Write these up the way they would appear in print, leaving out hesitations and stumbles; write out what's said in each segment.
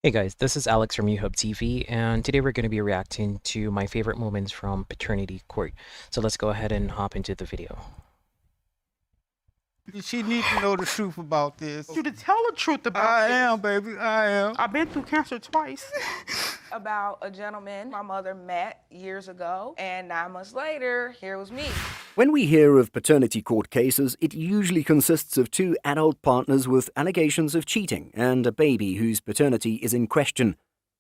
Hey guys, this is Alex from YouHubTV, and today we're going to be reacting to my favorite moments from Paternity Court. So let's go ahead and hop into the video. She needs to know the truth about this. You to tell the truth about I this. am, baby, I am. I've been through cancer twice. About a gentleman my mother met years ago, and 9 months later, here was me. When we hear of paternity court cases, it usually consists of two adult partners with allegations of cheating and a baby whose paternity is in question.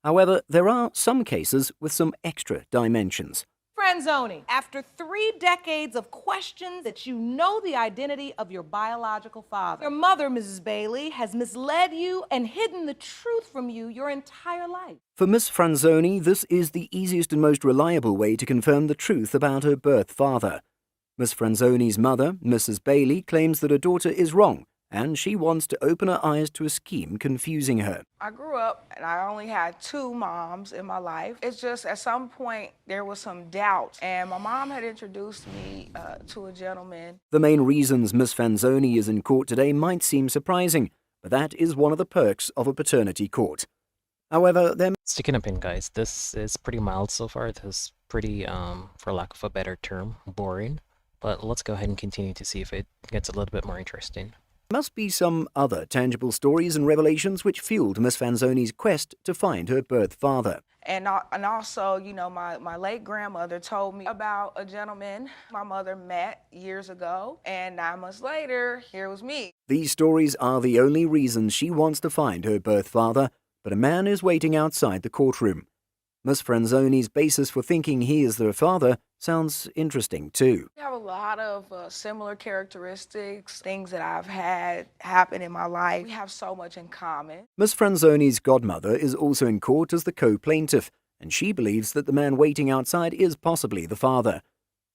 However, there are some cases with some extra dimensions. Friend zoning. After 3 decades of questions that you know the identity of your biological father. Your mother, Mrs. Bailey, has misled you and hidden the truth from you your entire life. For Miss Franzoni, this is the easiest and most reliable way to confirm the truth about her birth father. Miss Franzoni's mother, Mrs. Bailey, claims that her daughter is wrong, and she wants to open her eyes to a scheme confusing her. I grew up and I only had 2 moms in my life. It's just at some point there was some doubt, and my mom had introduced me to a gentleman. The main reasons Miss Franzoni is in court today might seem surprising, but that is one of the perks of a paternity court. However, Sticking a pin, guys. This is pretty mild so far. This is pretty, for lack of a better term, boring. But let's go ahead and continue to see if it gets a little bit more interesting. must be some other tangible stories and revelations which fueled Miss Franzoni's quest to find her birth father. And also, you know, my late grandmother told me about a gentleman my mother met years ago, and 9 months later, here was me. These stories are the only reasons she wants to find her birth father, but a man is waiting outside the courtroom. Miss Franzoni's basis for thinking he is their father sounds interesting too. We have a lot of similar characteristics, things that I've had happen in my life. We have so much in common. Miss Franzoni's godmother is also in court as the co-plaintiff, and she believes that the man waiting outside is possibly the father.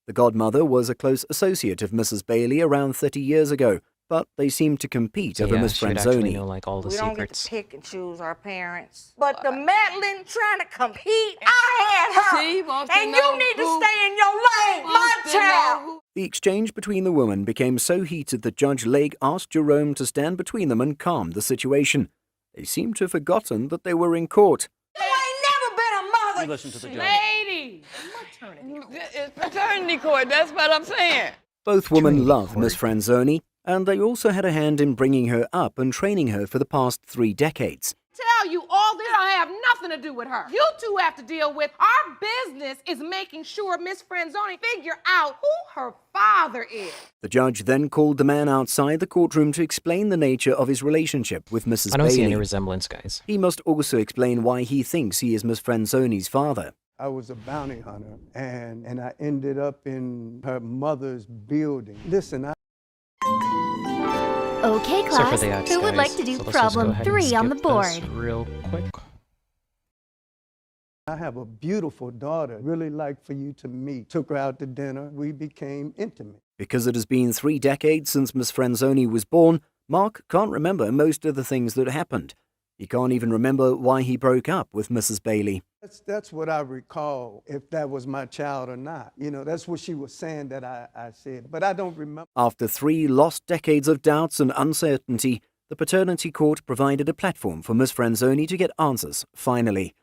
The godmother was a close associate of Mrs. Bailey around 30 years ago, but they seem to compete over Miss she would actually Franzoni. know, like, all the We don't get secrets. to pick and choose our parents. But the meddling trying to compete, I had her. She wants and to you know need who to stay in your lane, my wants to know child. who- The exchange between the women became so heated that Judge Lake asked Jerome to stand between them and calm the situation. They seem to have forgotten that they were in court. You ain't never been a mother. Listen to the judge. Lady! It's paternity court, that's what I'm saying. Both women Training love court. Miss Franzoni, and they also had a hand in bringing her up and training her for the past 3 decades. Tell you all this don't have nothing to do with her. You two have to deal with our business is making sure Miss Franzoni figure out who her father is. The judge then called the man outside the courtroom to explain the nature of his relationship with Mrs. I don't see any Bailey. resemblance, guys. He must also explain why he thinks he is Miss Franzoni's father. I was a bounty hunter, and I ended up in her mother's building. Listen, Okay, Sorry for class, the ads, who would guys. like to do So let's just go problem ahead and 3 on the skip board? this real quick. I have a beautiful daughter, really like for you to meet. Took her out to dinner. We became intimate. Because it has been 3 decades since Miss Franzoni was born, Mark can't remember most of the things that happened. He can't even remember why he broke up with Mrs. Bailey. That's what I recall, if that was my child or not. You know, that's what she was saying that I said, but I don't remember. After 3 lost decades of doubts and uncertainty, the paternity court provided a platform for Miss Franzoni to get answers, finally.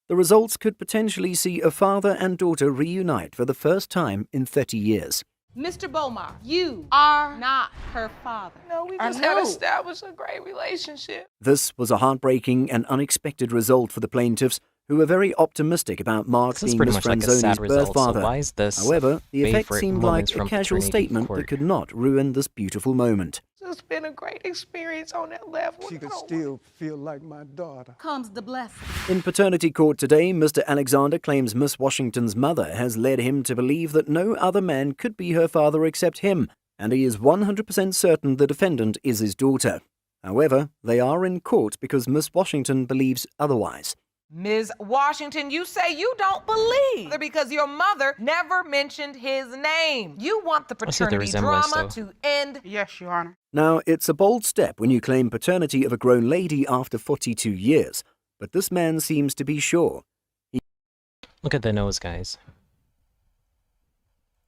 The results could potentially see a father and daughter reunite for the first time in 30 years. Mr. Bomar, you are not her father. No, we I just had know. established a great relationship. This was a heartbreaking and unexpected result for the plaintiffs, who were very optimistic about Mark This is being pretty Miss much like a Franzoni's sad birth result, so father. why is this However, the effect favorite seemed moments like a from casual paternity statement court? that could not ruin this beautiful moment. It's been a great experience on that level. She could still feel like my daughter. Comes the blessing. In paternity court today, Mr. Alexander claims Miss Washington's mother has led him to believe that no other man could be her father except him, and he is 100% certain the defendant is his daughter. However, they are in court because Miss Washington believes otherwise. Ms. Washington, you say you don't believe because your mother never mentioned his name. You want the I see the paternity resemblance, drama though. to end. Yes, Your Honor. Now, it's a bold step when you claim paternity of a grown lady after 42 years, but this man seems to be sure. Look at the nose, guys.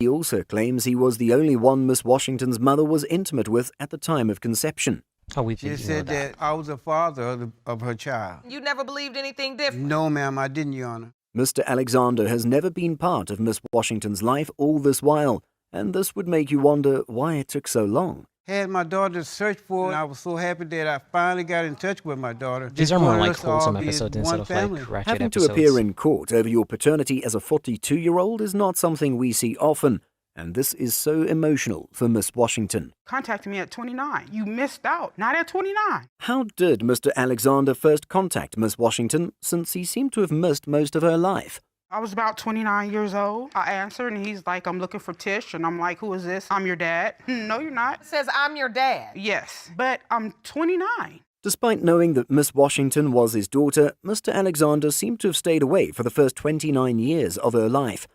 He also claims he was the only one Miss Washington's mother was intimate with at the time of conception. Oh, we She did know said that. that I was the father of her child. You never believed anything different? No, ma'am, I didn't, Your Honor. Mr. Alexander has never been part of Miss Washington's life all this while, and this would make you wonder why it took so long. Had my daughter search for it, and I was so happy that I finally got in touch with my daughter. These are more Wanted like us to all wholesome be episodes one instead of family. like ratchet Having episodes. to appear in court over your paternity as a 42-year-old is not something we see often, and this is so emotional for Miss Washington. Contacted me at 29. You missed out. Not at 29. How did Mr. Alexander first contact Miss Washington, since he seemed to have missed most of her life? I was about 29 years old. I answered, and he's like, I'm looking for Tish. And I'm like, who is this? I'm your dad. No, you're not. It says I'm your dad. Yes, but I'm 29. Despite knowing that Miss Washington was his daughter, Mr. Alexander seemed to have stayed away for the first 29 years of her life.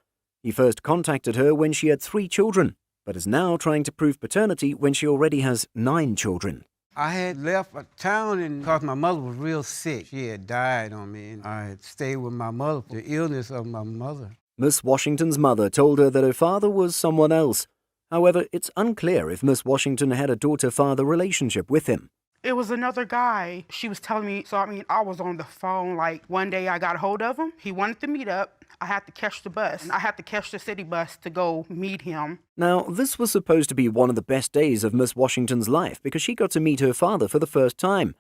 He first contacted her when she had 3 children, but is now trying to prove paternity when she already has 9 children. I had left a town because my mother was real sick. She had died on me, and I had stayed with my mother for the illness of my mother. Miss Washington's mother told her that her father was someone else. However, it's unclear if Miss Washington had a daughter-father relationship with him. It was another guy. She was telling me, so I was on the phone. Like, one day I got a hold of him. He wanted to meet up. I had to catch the bus. I had to catch the city bus to go meet him. Now, this was supposed to be one of the best days of Miss Washington's life because she got to meet her father for the first time.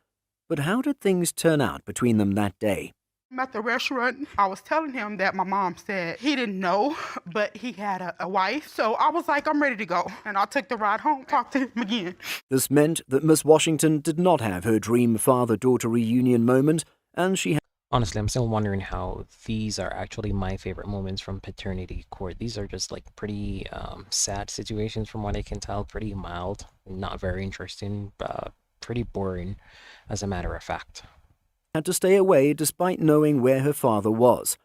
But how did things turn out between them that day? I'm at the restaurant. I was telling him that my mom said he didn't know, but he had a wife. So I was like, I'm ready to go. And I took the ride home, talked to him again. This meant that Miss Washington did not have her dream father-daughter reunion moment, and she Honestly, I'm still wondering how these are actually my favorite moments from paternity court. These are just like pretty sad situations from what I can tell, pretty mild, not very interesting, pretty boring as a matter of fact. had to stay away despite knowing where her father was.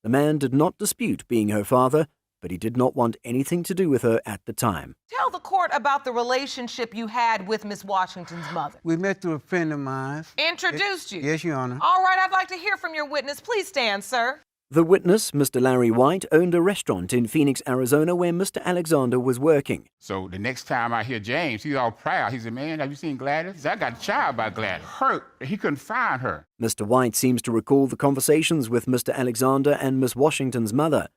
The man did not dispute being her father, but he did not want anything to do with her at the time. Tell the court about the relationship you had with Miss Washington's mother. We met through a friend of mine. Introduced you? Yes, Your Honor. All right, I'd like to hear from your witness. Please stand, sir. The witness, Mr. Larry White, owned a restaurant in Phoenix, Arizona, where Mr. Alexander was working. So the next time I hear James, he's all proud. He said, man, have you seen Gladys? He said, I got a child by Gladys. Hurt. He couldn't find her. Mr. White seems to recall the conversations with Mr. Alexander and Miss Washington's mother.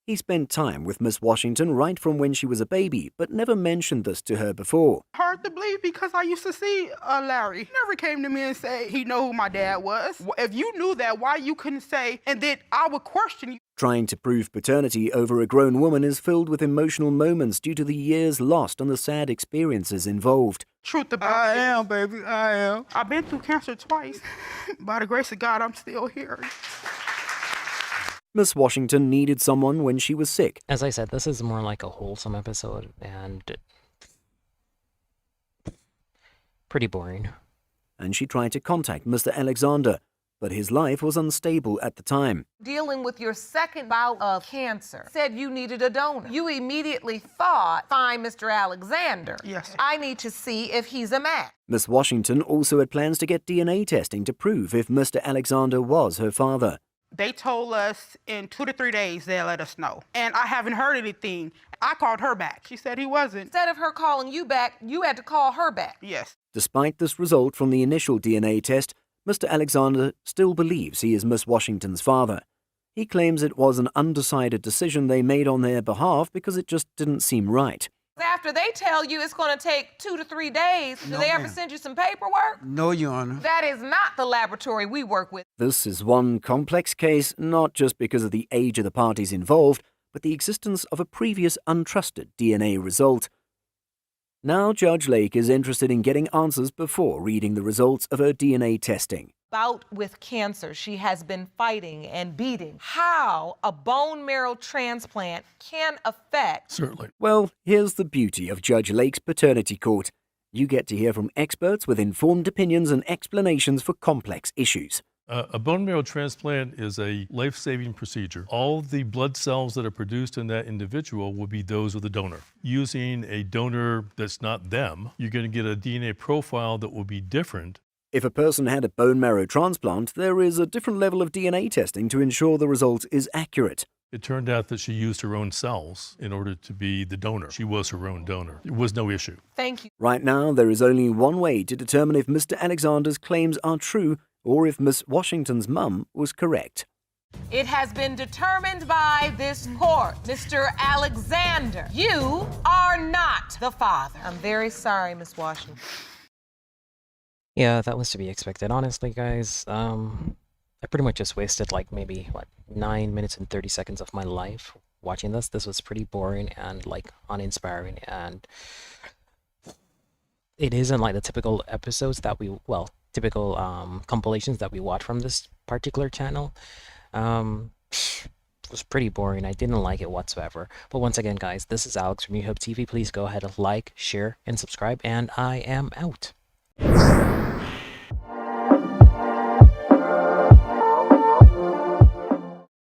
He spent time with Miss Washington right from when she was a baby, but never mentioned this to her before. Hard to believe because I used to see Larry. He never came to me and say he knew who my dad was. If you knew that, why you couldn't say, and then I would question you. Trying to prove paternity over a grown woman is filled with emotional moments due to the years lost and the sad experiences involved. Truth about I it. am, baby, I am. I've been through cancer twice. By the grace of God, I'm still here. Miss Washington needed someone when she was sick. As I said, this is more like a wholesome episode and pretty boring. And she tried to contact Mr. Alexander, but his life was unstable at the time. Dealing with your second bout of cancer, said you needed a donor. You immediately thought, find Mr. Alexander. Yes. I need to see if he's a match. Miss Washington also had plans to get DNA testing to prove if Mr. Alexander was her father. They told us in 2 to 3 days they'll let us know. And I haven't heard anything. I called her back. She said he wasn't. Instead of her calling you back, you had to call her back. Yes. Despite this result from the initial DNA test, Mr. Alexander still believes he is Miss Washington's father. He claims it was an undecided decision they made on their behalf because it just didn't seem right. After they tell you it's going to take 2 to 3 days, do No, they ever ma'am. send you some paperwork? No, Your Honor. That is not the laboratory we work with. This is one complex case, not just because of the age of the parties involved, but the existence of a previous untrusted DNA result. Now Judge Lake is interested in getting answers before reading the results of her DNA testing. Bout with cancer she has been fighting and beating. How a bone marrow transplant can affect... Certainly. Well, here's the beauty of Judge Lake's paternity court. You get to hear from experts with informed opinions and explanations for complex issues. A bone marrow transplant is a life-saving procedure. All the blood cells that are produced in that individual will be those of the donor. Using a donor that's not them, you're going to get a DNA profile that will be different. If a person had a bone marrow transplant, there is a different level of DNA testing to ensure the result is accurate. It turned out that she used her own cells in order to be the donor. She was her own donor. It was no issue. Thank you. Right now, there is only one way to determine if Mr. Alexander's claims are true or if Miss Washington's mum was correct. It has been determined by this court, Mr. Alexander, you are not the father. I'm very sorry, Miss Washington. Yeah, that was to be expected. Honestly, guys, I pretty much just wasted like maybe, 9 minutes and 30 seconds of my life watching this. This was pretty boring and like uninspiring, and it isn't like the typical episodes that typical compilations that we watch from this particular channel. It was pretty boring. I didn't like it whatsoever. But once again, guys, this is Alex from YouHubTV. Please go ahead and like, share, and subscribe, and I am out.